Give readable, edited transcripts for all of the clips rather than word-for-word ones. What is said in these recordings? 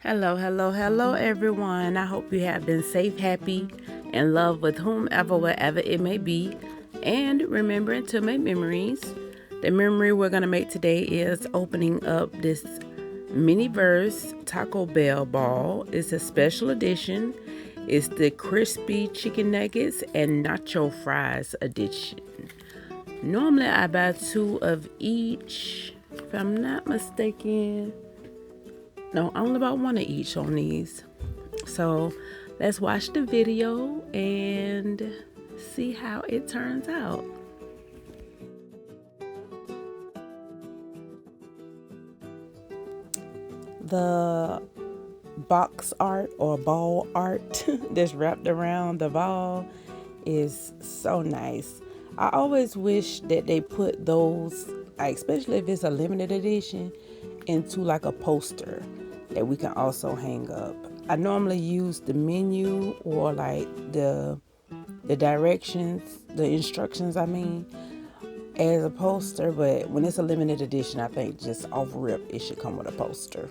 Hello, hello, hello, everyone. I hope you have been safe, happy, in love with whomever, wherever it may be, and remembering to make memories. The memory we're going to make today is opening up this Miniverse Taco Bell ball. It's a special edition. It's the crispy chicken nuggets and nacho fries edition. Normally, I buy two of each, if I'm not mistaken. No, I only bought one of each on these. So let's watch the video and see how it turns out. The box art or ball art that's wrapped around the ball is so nice. I always wish that they put those, especially if it's a limited edition, into like a poster that we can also hang up. I normally use the menu or like the directions, the instructions as a poster, but when it's a limited edition, I think just off rip it should come with a poster.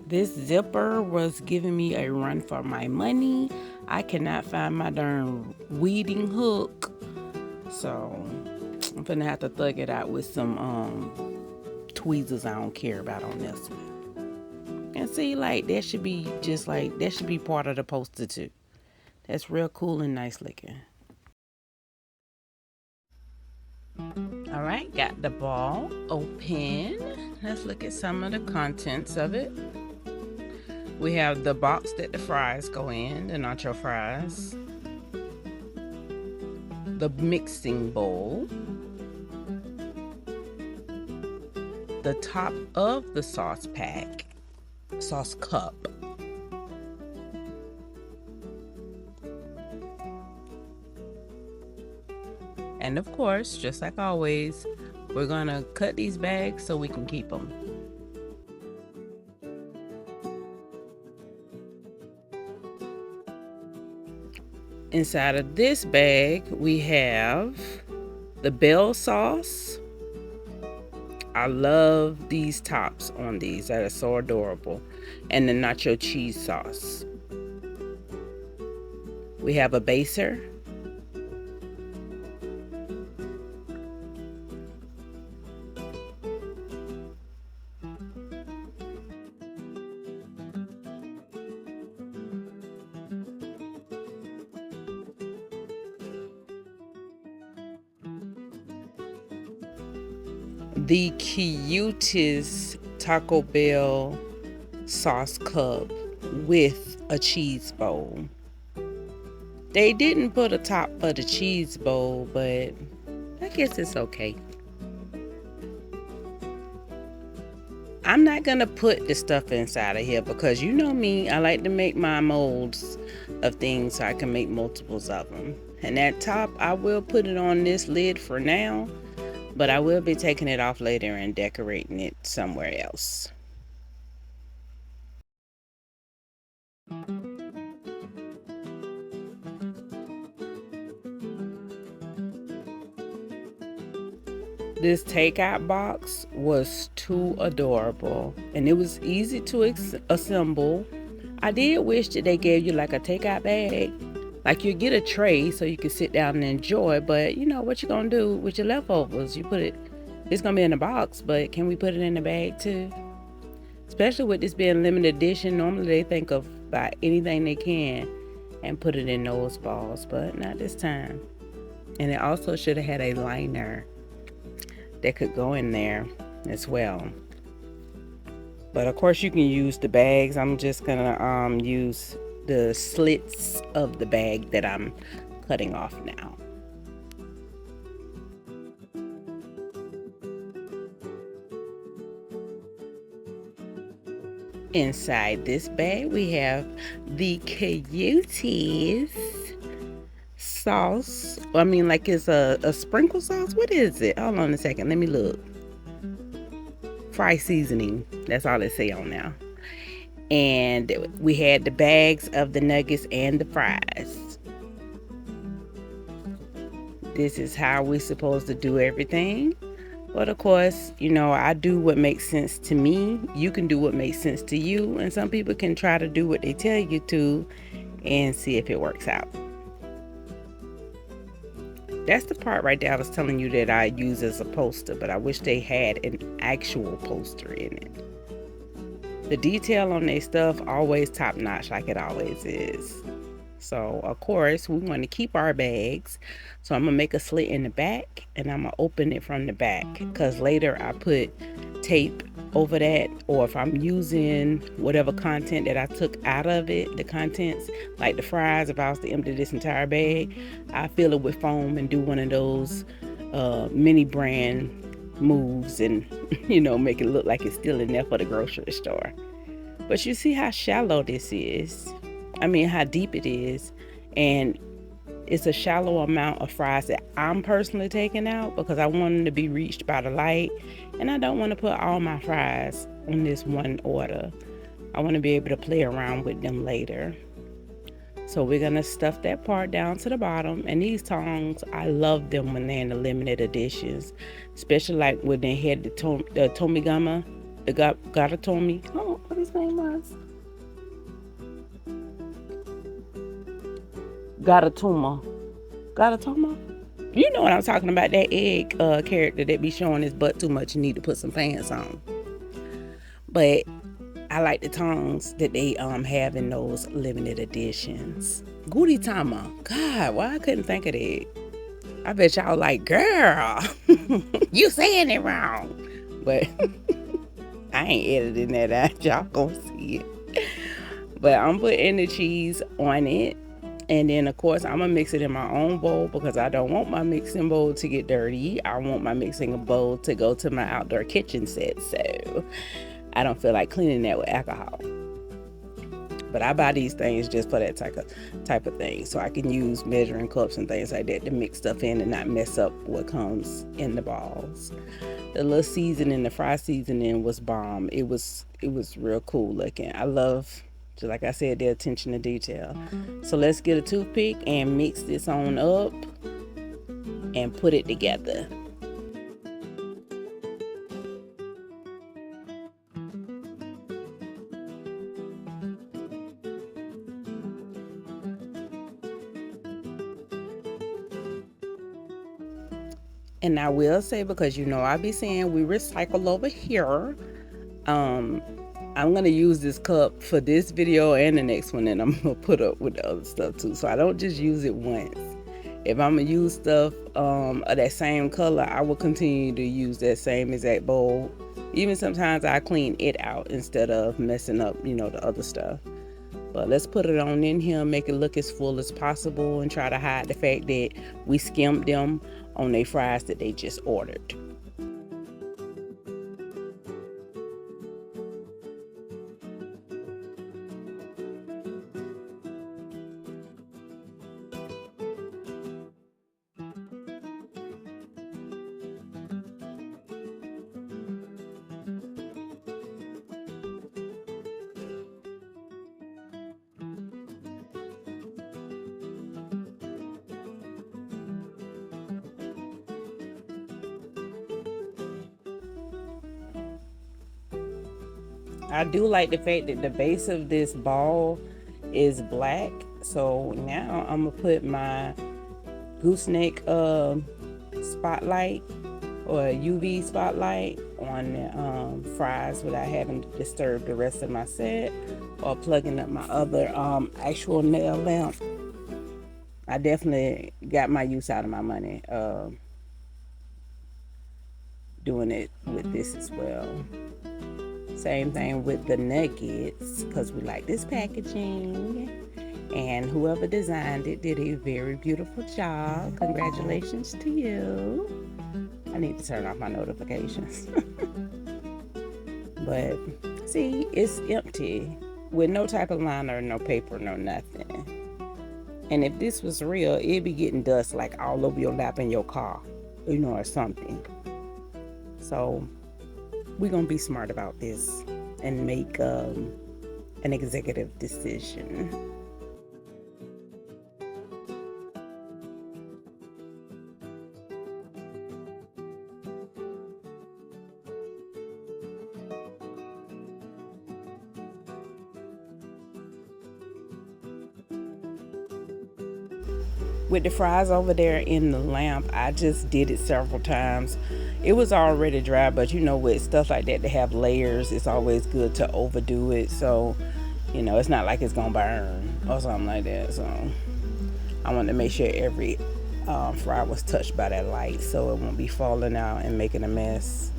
This zipper was giving me a run for my money. I cannot find my darn weeding hook. So I'm gonna have to thug it out with some tweezers I don't care about on this one. And see, like that should be that should be part of the poster too. That's real cool and nice looking. All right, got the ball open. Let's look at some of the contents of it. We have the box that the fries go in, the nacho fries, the mixing bowl, the top of the sauce cup, and of course, just like always, we're gonna cut these bags so we can keep them. Inside of this bag, we have the bell sauce. I love these tops on these. That is so adorable. And the nacho cheese sauce. We have a baser. The cutest Taco Bell sauce cup with a cheese bowl. They didn't put a top for the cheese bowl, but I guess it's okay. I'm not gonna put the stuff inside of here because you know me, I like to make my molds of things so I can make multiples of them. And that top, I will put it on this lid for now, but I will be taking it off later and decorating it somewhere else. This takeout box was too adorable and it was easy to assemble. I did wish that they gave you like a takeout bag. Like you get a tray so you can sit down and enjoy, but you know what you're gonna do with your leftovers. It's gonna be in a box, but can we put it in the bag too? Especially with this being limited edition, normally they think of buy anything they can and put it in those balls, but not this time. And it also should have had a liner that could go in there as well. But of course you can use the bags. I'm just gonna use the slits of the bag that I'm cutting off now. Inside this bag we have the cutest sauce. Like it's a sprinkle sauce. What is it? Hold on a second, let me look. Fry seasoning, that's all it say on now. And we had the bags of the nuggets and the fries. This is how we're supposed to do everything. But of course, I do what makes sense to me. You can do what makes sense to you. And some people can try to do what they tell you to and see if it works out. That's the part right there I was telling you that I use as a poster, but I wish they had an actual poster in it. The detail on their stuff always top notch, like it always is. So of course we want to keep our bags. So I'm gonna make a slit in the back and I'm gonna open it from the back, because later I put tape over that, or if I'm using whatever content that I took out of it, the contents like the fries, if I was to empty this entire bag, I fill it with foam and do one of those mini brand moves and make it look like it's still in there for the grocery store. But you see how shallow this is. I mean, how deep it is. And it's a shallow amount of fries that I'm personally taking out because I want them to be reached by the light. And I don't want to put all my fries on this one order. I want to be able to play around with them later. So we're going to stuff that part down to the bottom. And these tongs, I love them when they're in the limited editions. Especially like when they had the Tomigama, the Gatatomi. Oh, what his name was? Gatatuma. You know what I'm talking about, that egg character that be showing his butt too much and need to put some pants on. But I like the tongs that they have in those limited editions. Guditama. God, why I couldn't think of that. I bet y'all like, girl, you saying it wrong. But I ain't editing that out. Y'all gonna see it. But I'm putting the cheese on it. And then, of course, I'm going to mix it in my own bowl because I don't want my mixing bowl to get dirty. I want my mixing bowl to go to my outdoor kitchen set. So I don't feel like cleaning that with alcohol. But I buy these things just for that type of thing. So I can use measuring cups and things like that to mix stuff in and not mess up what comes in the balls. The little seasoning, the fry seasoning was bomb. It was real cool looking. I love, just like I said, the attention to detail. So let's get a toothpick and mix this on up and put it together. And I will say, because I be saying we recycle over here, I'm going to use this cup for this video and the next one, and I'm going to put up with the other stuff too. So I don't just use it once. If I'm going to use stuff of that same color, I will continue to use that same exact bowl. Even sometimes I clean it out instead of messing up, the other stuff. But let's put it on in here, make it look as full as possible, and try to hide the fact that we skimmed them on their fries that they just ordered. I do like the fact that the base of this ball is black. So now I'm gonna put my gooseneck spotlight or UV spotlight on the fries without having to disturb the rest of my set, or plugging up my other actual nail lamp. I definitely got my use out of my money doing it with this as well. Same thing with the nuggets, because we like this packaging, and whoever designed it did a very beautiful job. Congratulations to you. I need to turn off my notifications. But see, it's empty with no type of liner, no paper, no nothing. And if this was real, it'd be getting dust like all over your lap in your car, or something. So we're gonna be smart about this and make an executive decision. With the fries over there in the lamp, I just did it several times. It was already dry, but you know, with stuff like that, they have layers. It's always good to overdo it, so you know, it's not like it's gonna burn or something like that. So I wanted to make sure every fry was touched by that light, so it won't be falling out and making a mess.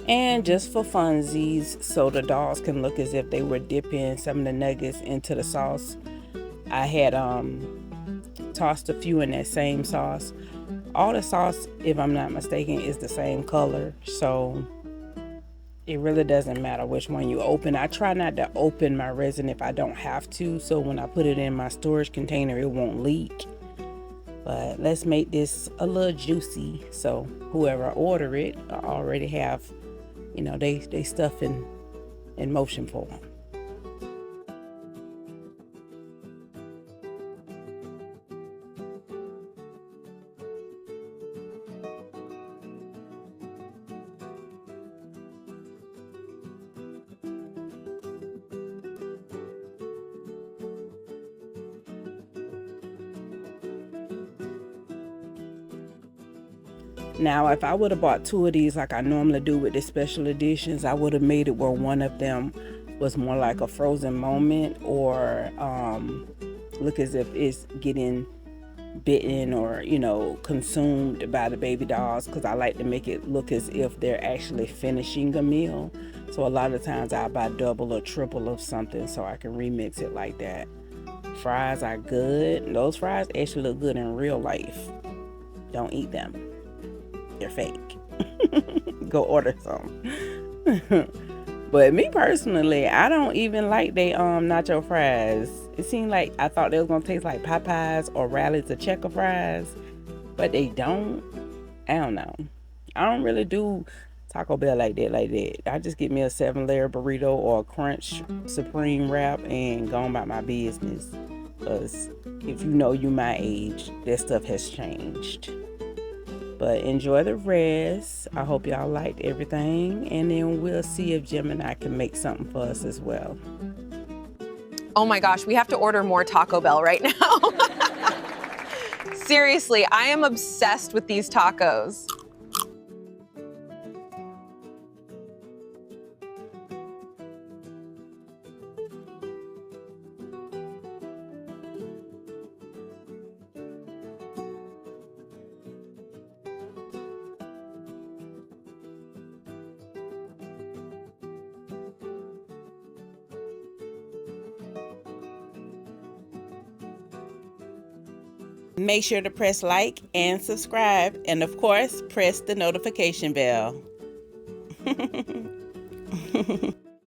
And just for funsies, so the dolls can look as if they were dipping some of the nuggets into the sauce, I had tossed a few in that same sauce. All the sauce, if I'm not mistaken, is the same color, so it really doesn't matter which one you open. I try not to open my resin if I don't have to, so when I put it in my storage container, it won't leak. But let's make this a little juicy, so whoever order it, I already have, you know, they stuff in motion for them. Now, if I would have bought two of these like I normally do with the special editions, I would have made it where one of them was more like a frozen moment, or look as if it's getting bitten or, you know, consumed by the baby dolls, because I like to make it look as if they're actually finishing a meal. So a lot of times I buy double or triple of something so I can remix it like that. Fries are good. Those fries actually look good in real life. Don't eat them. They're fake. Go order some. But me personally, I don't even like they nacho fries. It seemed like I thought they was gonna taste like Popeyes or Rally's or Checker fries, but they don't. I don't know. I don't really do Taco Bell like that. I just get me a 7-layer burrito or a Crunch Supreme wrap and go on about my business. Cause if you know you my age, that stuff has changed. But enjoy the rest. I hope y'all liked everything. And then we'll see if Gemini can make something for us as well. Oh my gosh, we have to order more Taco Bell right now. Seriously, I am obsessed with these tacos. Make sure to press like and subscribe, and of course, press the notification bell.